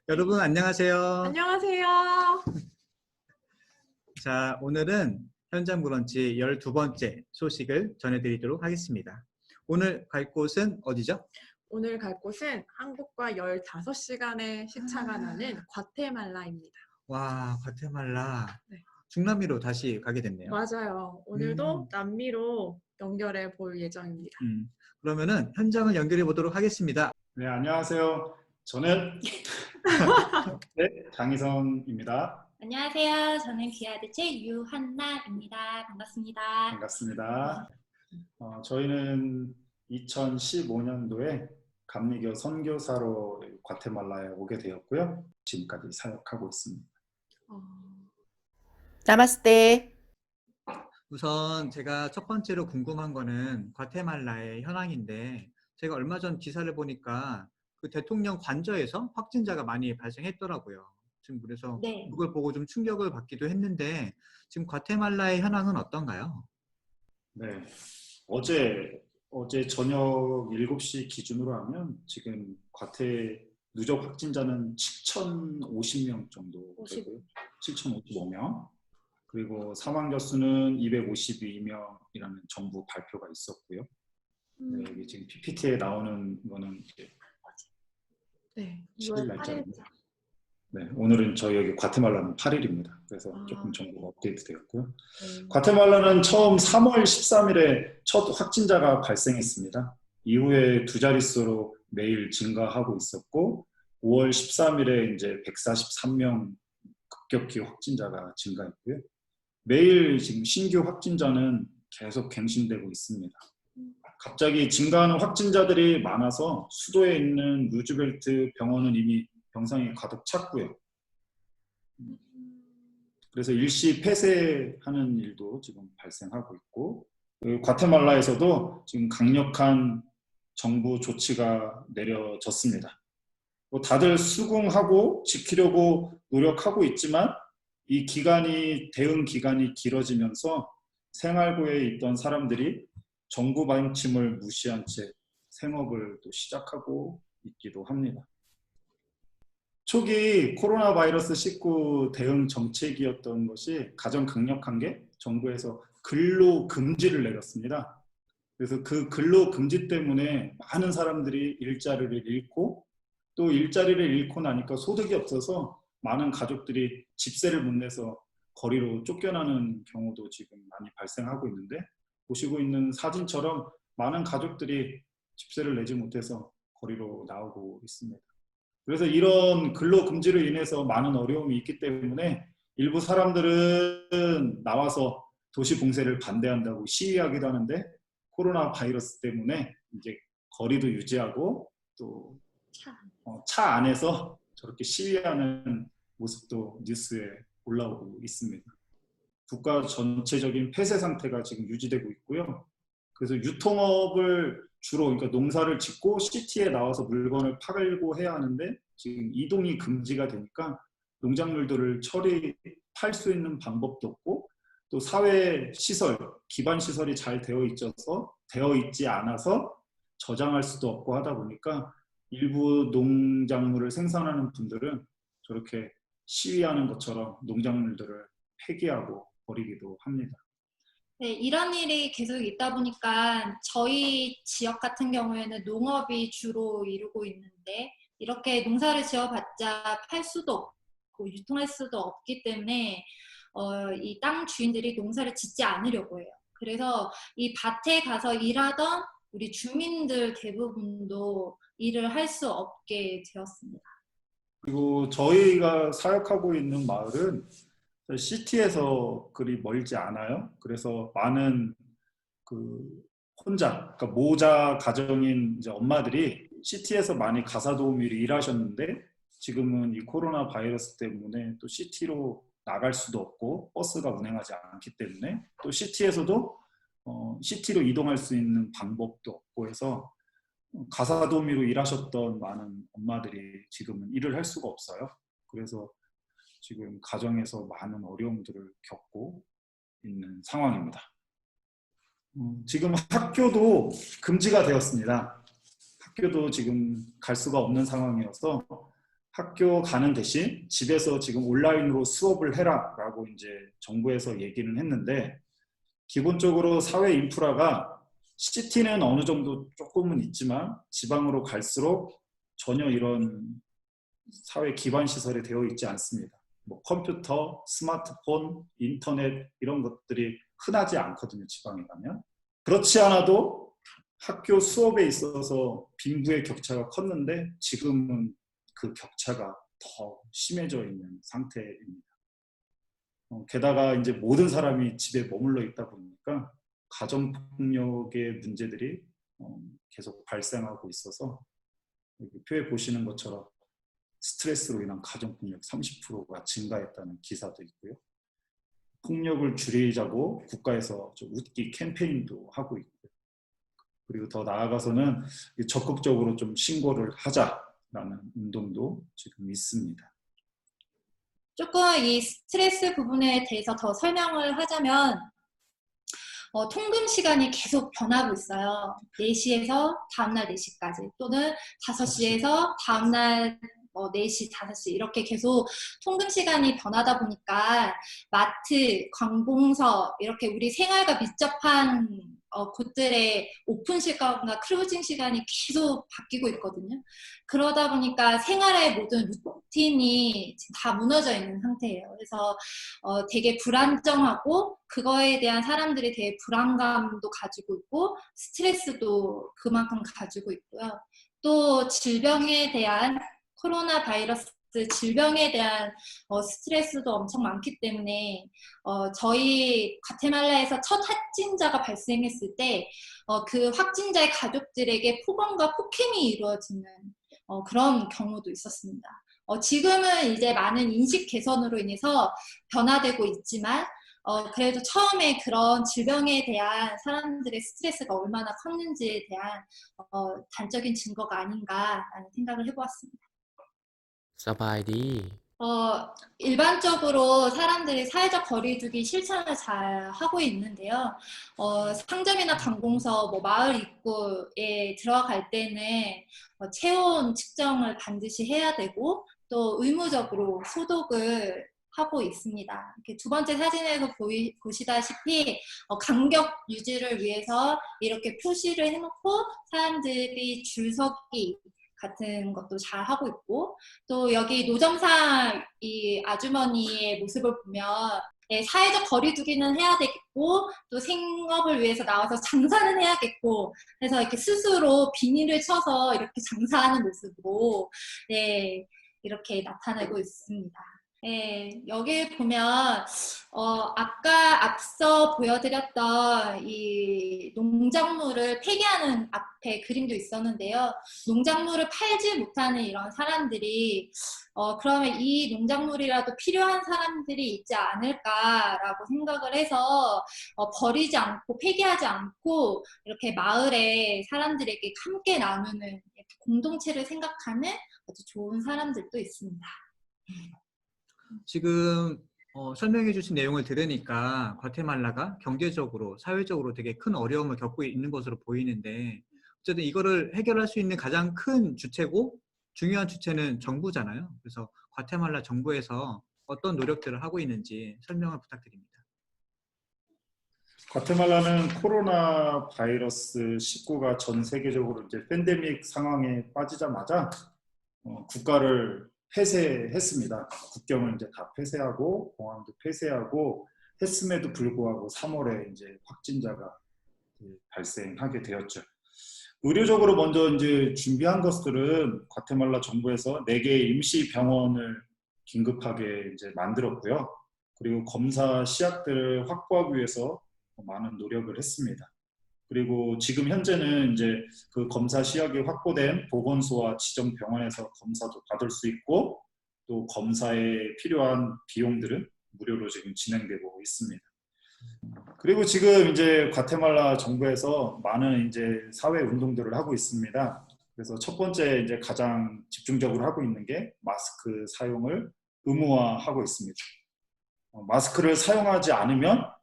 여러분 안녕하세요. 안녕하세요. 자, 오늘은 현장 브런치 12번째 소식을 전해드리도록 하겠습니다. 오늘 갈 곳은 어디죠? 오늘 갈 곳은 한국과 15시간의 시차가 나는 과테말라입니다. 와, 과테말라. 네. 중남미로 다시 가게 됐네요. 맞아요. 오늘도 남미로 연결해 볼 예정입니다. 그러면은 현장을 연결해 보도록 하겠습니다. 네, 안녕하세요. 저는 네, 장희성입니다. 안녕하세요. 저는 귀하드체 유한나입니다. 반갑습니다. 반갑습니다. 저희는 2015년도에 감리교 선교사로 과테말라에 오게 되었고요. 지금까지 사역하고 있습니다. 나마스테. 우선 제가 첫 번째로 궁금한 거는 과테말라의 현황인데, 제가 얼마 전 기사를 보니까 그 대통령 관저에서 확진자가 많이 발생했더라고요. 지금 그래서 네. 그걸 보고 좀 충격을 받기도 했는데, 지금 과테말라의 현황은 어떤가요? 네, 어제 저녁 7시 기준으로 하면 지금 과테 누적 확진자는 7,050명 정도 되고요. 7,055명. 그리고 사망자 수는 252명이라는 정부 발표가 있었고요. 네, 여기 지금 PPT에 나오는 거는 이제 네, 10일 날짜입니다. 네, 오늘은 저희 여기 과테말라는 8일입니다. 그래서 조금 정보가 업데이트 되었고요. 과테말라는 처음 3월 13일에 첫 확진자가 발생했습니다. 이후에 두 자릿수로 매일 증가하고 있었고 5월 13일에 이제 143명 급격히 확진자가 증가했고요. 매일 지금 신규 확진자는 계속 갱신되고 있습니다. 갑자기 증가하는 확진자들이 많아서 수도에 있는 루즈벨트 병원은 이미 병상이 가득 찼고요. 그래서 일시 폐쇄하는 일도 지금 발생하고 있고, 과테말라에서도 지금 강력한 정부 조치가 내려졌습니다. 다들 수긍하고 지키려고 노력하고 있지만 이 기간이 대응 기간이 길어지면서 생활고에 있던 사람들이 정부 방침을 무시한 채 생업을 또 시작하고 있기도 합니다. 초기 코로나 바이러스 19 대응 정책이었던 것이 가장 강력한 게 정부에서 근로 금지를 내렸습니다. 그래서 그 근로 금지 때문에 많은 사람들이 일자리를 잃고 또 일자리를 잃고 나니까 소득이 없어서 많은 가족들이 집세를 못 내서 거리로 쫓겨나는 경우도 지금 많이 발생하고 있는데, 보시고 있는 사진처럼 많은 가족들이 집세를 내지 못해서 거리로 나오고 있습니다. 그래서 이런 근로금지로 인해서 많은 어려움이 있기 때문에 일부 사람들은 나와서 도시 봉쇄를 반대한다고 시위하기도 하는데, 코로나 바이러스 때문에 이제 거리도 유지하고 또 차 안에서 저렇게 시위하는 모습도 뉴스에 올라오고 있습니다. 국가 전체적인 폐쇄 상태가 지금 유지되고 있고요. 그래서 유통업을 주로, 그러니까 농사를 짓고 시티에 나와서 물건을 팔고 해야 하는데 지금 이동이 금지가 되니까 농작물들을 팔 수 있는 방법도 없고, 또 사회 시설, 기반 시설이 잘 되어 있지 않아서 저장할 수도 없고 하다 보니까 일부 농작물을 생산하는 분들은 저렇게 시위하는 것처럼 농작물들을 폐기하고 버리기도 합니다. 네, 이런 일이 계속 있다 보니까 저희 지역 같은 경우에는 농업이 주로 이루고 있는데, 이렇게 농사를 지어봤자 팔 수도 없고 유통할 수도 없기 때문에 이 땅 주인들이 농사를 짓지 않으려고 해요. 그래서 이 밭에 가서 일하던 우리 주민들 대부분도 일을 할 수 없게 되었습니다. 그리고 저희가 사역하고 있는 마을은 시티에서 그리 멀지 않아요. 그래서 많은 그러니까 모자 가정인 이제 엄마들이 시티에서 많이 가사도우미로 일하셨는데, 지금은 이 코로나 바이러스 때문에 또 시티로 나갈 수도 없고 버스가 운행하지 않기 때문에 또 시티에서도 시티로 이동할 수 있는 방법도 없고 해서 가사도우미로 일하셨던 많은 엄마들이 지금은 일을 할 수가 없어요. 그래서 지금 가정에서 많은 어려움들을 겪고 있는 상황입니다. 지금 학교도 금지가 되었습니다. 학교도 지금 갈 수가 없는 상황이어서 학교 가는 대신 집에서 지금 온라인으로 수업을 해라라고 이제 정부에서 얘기는 했는데, 기본적으로 사회 인프라가 시티는 어느 정도 조금은 있지만 지방으로 갈수록 전혀 이런 사회 기반 시설이 되어 있지 않습니다. 뭐 컴퓨터, 스마트폰, 인터넷 이런 것들이 흔하지 않거든요, 지방에 가면. 그렇지 않아도 학교 수업에 있어서 빈부의 격차가 컸는데 지금은 그 격차가 더 심해져 있는 상태입니다. 게다가 이제 모든 사람이 집에 머물러 있다 보니까 가정폭력의 문제들이 계속 발생하고 있어서, 여기 표에 보시는 것처럼 스트레스로 인한 가정폭력 30%가 증가했다는 기사도 있고요. 폭력을 줄이자고 국가에서 좀 웃기 캠페인도 하고 있고요. 그리고 더 나아가서는 적극적으로 좀 신고를 하자라는 운동도 지금 있습니다. 조금 이 스트레스 부분에 대해서 더 설명을 하자면, 통금 시간이 계속 변하고 있어요. 4시에서 다음날 4시까지, 또는 5시에서 다음날 4시, 5시 이렇게 계속 통금 시간이 변하다 보니까 마트, 관공서 이렇게 우리 생활과 밀접한 곳들의 오픈 시간과 클로징 시간이 계속 바뀌고 있거든요. 그러다 보니까 생활의 모든 루틴이 지금 다 무너져 있는 상태예요. 그래서 되게 불안정하고, 그거에 대한 사람들이 되게 불안감도 가지고 있고 스트레스도 그만큼 가지고 있고요. 또 질병에 대한, 코로나 바이러스 질병에 대한 스트레스도 엄청 많기 때문에 저희 과테말라에서 첫 확진자가 발생했을 때 그 확진자의 가족들에게 폭언과 폭행이 이루어지는 그런 경우도 있었습니다. 지금은 이제 많은 인식 개선으로 인해서 변화되고 있지만 그래도 처음에 그런 질병에 대한 사람들의 스트레스가 얼마나 컸는지에 대한 단적인 증거가 아닌가라는 생각을 해보았습니다. สบายดี 일반적으로 사람들이 사회적 거리두기 실천을 잘 하고 있는데요. 상점이나 관공서, 마을 입구에 들어갈 때는 체온 측정을 반드시 해야 되고, 또 의무적으로 소독을 하고 있습니다. 이렇게 두 번째 사진에서 보시다시피 간격 유지를 위해서 이렇게 표시를 해놓고 사람들이 줄서기 같은 것도 잘 하고 있고, 또 여기 노점상 이 아주머니의 모습을 보면 사회적 거리두기는 해야 되겠고, 또 생업을 위해서 나와서 장사는 해야겠고, 그래서 이렇게 스스로 비닐을 쳐서 이렇게 장사하는 모습으로 이렇게 나타내고 있습니다. 여기 보면 아까 앞서 보여드렸던 이 농작물을 폐기하는 앞에 그림도 있었는데요. 농작물을 팔지 못하는 이런 사람들이 그러면 이 농작물이라도 필요한 사람들이 있지 않을까라고 생각을 해서 버리지 않고 폐기하지 않고 이렇게 마을에 사람들에게 함께 나누는 이렇게 공동체를 생각하는 아주 좋은 사람들도 있습니다. 지금 설명해 주신 내용을 들으니까 과테말라가 경제적으로, 사회적으로 되게 큰 어려움을 겪고 있는 것으로 보이는데, 어쨌든 이거를 해결할 수 있는 가장 큰 주체고 중요한 주체는 정부잖아요. 그래서 과테말라 정부에서 어떤 노력들을 하고 있는지 설명을 부탁드립니다. 과테말라는 코로나 바이러스 19가 전 세계적으로 이제 팬데믹 상황에 빠지자마자 국가를 폐쇄했습니다. 국경을 이제 다 폐쇄하고 공항도 폐쇄하고 했음에도 불구하고 3월에 이제 확진자가 발생하게 되었죠. 의료적으로 먼저 이제 준비한 것들은 과테말라 정부에서 4개의 임시 병원을 긴급하게 이제 만들었고요. 그리고 검사 시약들을 확보하기 위해서 많은 노력을 했습니다. 그리고 지금 현재는 이제 그 검사 시약이 확보된 보건소와 지정 병원에서 검사도 받을 수 있고, 또 검사에 필요한 비용들은 무료로 지금 진행되고 있습니다. 그리고 지금 이제 과테말라 정부에서 많은 이제 사회 운동들을 하고 있습니다. 그래서 첫 번째 이제 가장 집중적으로 하고 있는 게 마스크 사용을 의무화하고 있습니다. 마스크를 사용하지 않으면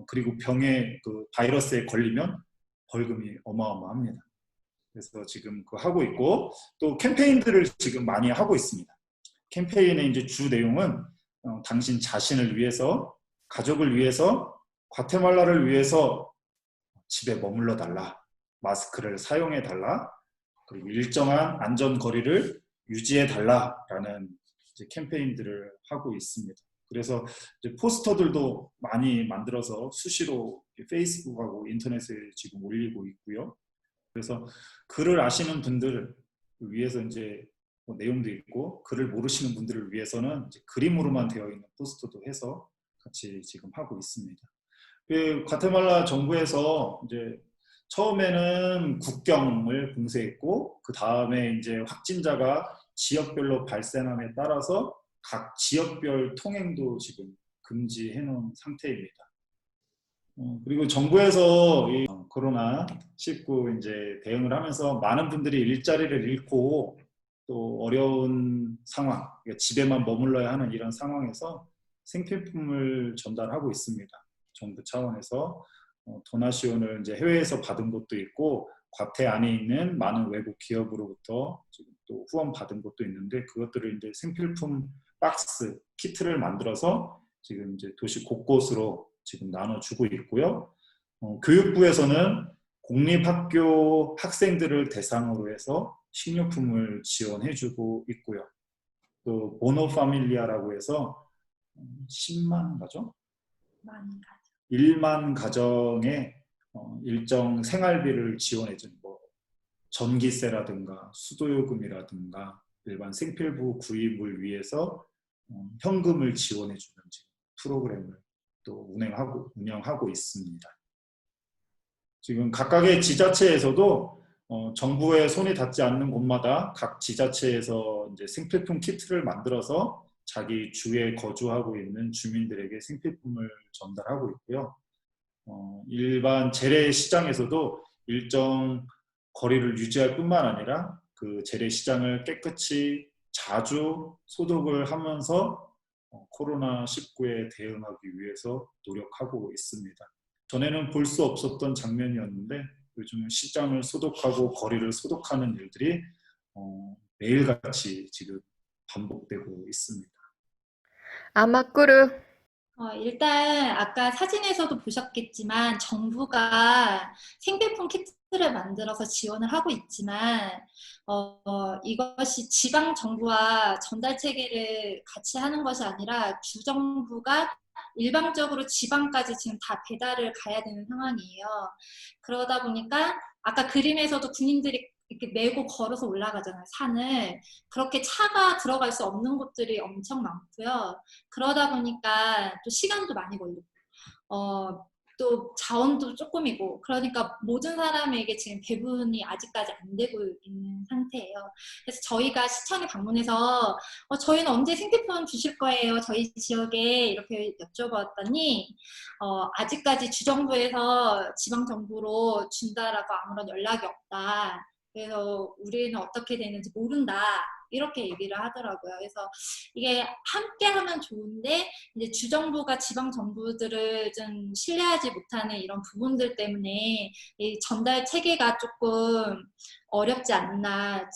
그리고 병에 그 바이러스에 걸리면 벌금이 어마어마합니다. 그래서 지금 그거 하고 있고, 또 캠페인들을 지금 많이 하고 있습니다. 캠페인의 이제 주 내용은 당신 자신을 위해서, 가족을 위해서, 과테말라를 위해서 집에 머물러 달라, 마스크를 사용해 달라, 그리고 일정한 안전 거리를 유지해 달라라는 이제 캠페인들을 하고 있습니다. 그래서 이제 포스터들도 많이 만들어서 수시로 페이스북하고 인터넷에 지금 올리고 있고요. 그래서 글을 아시는 분들을 위해서 이제 뭐 내용도 있고, 글을 모르시는 분들을 위해서는 이제 그림으로만 되어 있는 포스터도 해서 같이 지금 하고 있습니다. 그 과테말라 정부에서 이제 처음에는 국경을 봉쇄했고, 그 다음에 이제 확진자가 지역별로 발생함에 따라서 각 지역별 통행도 지금 금지해 놓은 상태입니다. 그리고 정부에서 이 코로나19 이제 대응을 하면서 많은 분들이 일자리를 잃고 또 어려운 상황, 그러니까 집에만 머물러야 하는 이런 상황에서 생필품을 전달하고 있습니다. 정부 차원에서 도나시온을 이제 해외에서 받은 것도 있고, 과태 안에 있는 많은 외국 기업으로부터 지금 또 후원 받은 것도 있는데, 그것들을 이제 생필품 박스, 키트를 만들어서 지금 이제 도시 곳곳으로 지금 나눠주고 있고요. 교육부에서는 공립학교 학생들을 대상으로 해서 식료품을 지원해주고 있고요. 또 모노파밀리아라고 해서 10만 가정? 1만 가정에 일정 생활비를 지원해준, 뭐 전기세라든가 수도요금이라든가 일반 생필부 구입을 위해서 현금을 지원해주는 프로그램을 또 운영하고 있습니다. 지금 각각의 지자체에서도 정부의 손이 닿지 않는 곳마다 각 지자체에서 이제 생필품 키트를 만들어서 자기 주에 거주하고 있는 주민들에게 생필품을 전달하고 있고요. 일반 재래시장에서도 일정 거리를 유지할 뿐만 아니라 그 재래시장을 깨끗이 자주 소독을 하면서 코로나19에 대응하기 위해서 노력하고 있습니다. 전에는 볼 수 없었던 장면이었는데 요즘은 시장을 소독하고 거리를 소독하는 일들이 매일같이 지금 반복되고 있습니다. 아마꾸르. 일단 아까 사진에서도 보셨겠지만 정부가 생필품 키트를 만들어서 지원을 하고 있지만 이것이 지방 정부와 전달 체계를 같이 하는 것이 아니라 주정부가 일방적으로 지방까지 지금 다 배달을 가야 되는 상황이에요. 그러다 보니까 아까 그림에서도 군인들이 이렇게 메고 걸어서 올라가잖아요, 산을. 그렇게 차가 들어갈 수 없는 곳들이 엄청 많고요. 그러다 보니까 또 시간도 많이 걸리고 또 자원도 조금이고, 그러니까 모든 사람에게 지금 배분이 아직까지 안 되고 있는 상태예요. 그래서 저희가 시청에 방문해서 저희는 언제 생필품 주실 거예요, 저희 지역에, 이렇게 여쭤봤더니 아직까지 주정부에서 지방정부로 준다라고 아무런 연락이 없다. 그래서 우리는 어떻게 되는지 모른다, 이렇게 얘기를 하더라고요. 그래서 이게 함께 하면 좋은데 이제 주정부가 지방 정부들을 좀 신뢰하지 못하는 이런 부분들 때문에 이 전달 체계가 조금 어렵지 않나.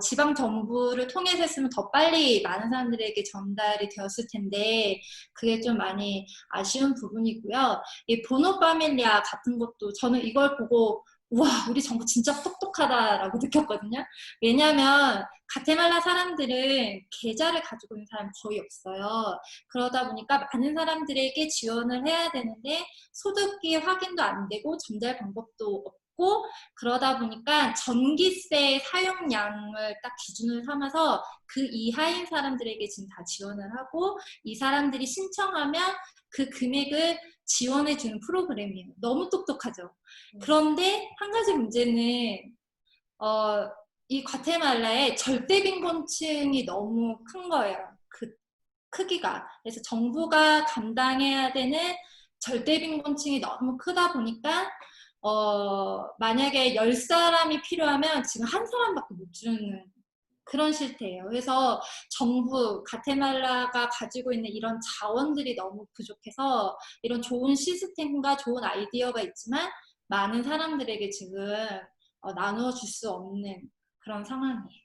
지방 정부를 통해서 했으면 더 빨리 많은 사람들에게 전달이 되었을 텐데 그게 좀 많이 아쉬운 부분이고요. 이 보노 파밀리아 같은 것도 저는 이걸 보고 우와, 우리 정부 진짜 똑똑하다라고 느꼈거든요. 왜냐하면 가테말라 사람들은 계좌를 가지고 있는 사람이 거의 없어요. 그러다 보니까 많은 사람들에게 지원을 해야 되는데 소득기 확인도 안 되고 전달 방법도 없고, 그러다 보니까 전기세 사용량을 딱 기준을 삼아서 그 이하인 사람들에게 지금 다 지원을 하고, 이 사람들이 신청하면 그 금액을 지원해주는 프로그램이에요. 너무 똑똑하죠. 그런데 한 가지 문제는 이 과테말라의 절대 빈곤층이 너무 큰 거예요. 그 크기가. 그래서 정부가 감당해야 되는 절대 빈곤층이 너무 크다 보니까 만약에 10사람이 필요하면 지금 한 사람밖에 못 주는 그런 실태예요. 그래서 정부, 가테말라가 가지고 있는 이런 자원들이 너무 부족해서 이런 좋은 시스템과 좋은 아이디어가 있지만 많은 사람들에게 지금 나누어 줄 수 없는 그런 상황이에요.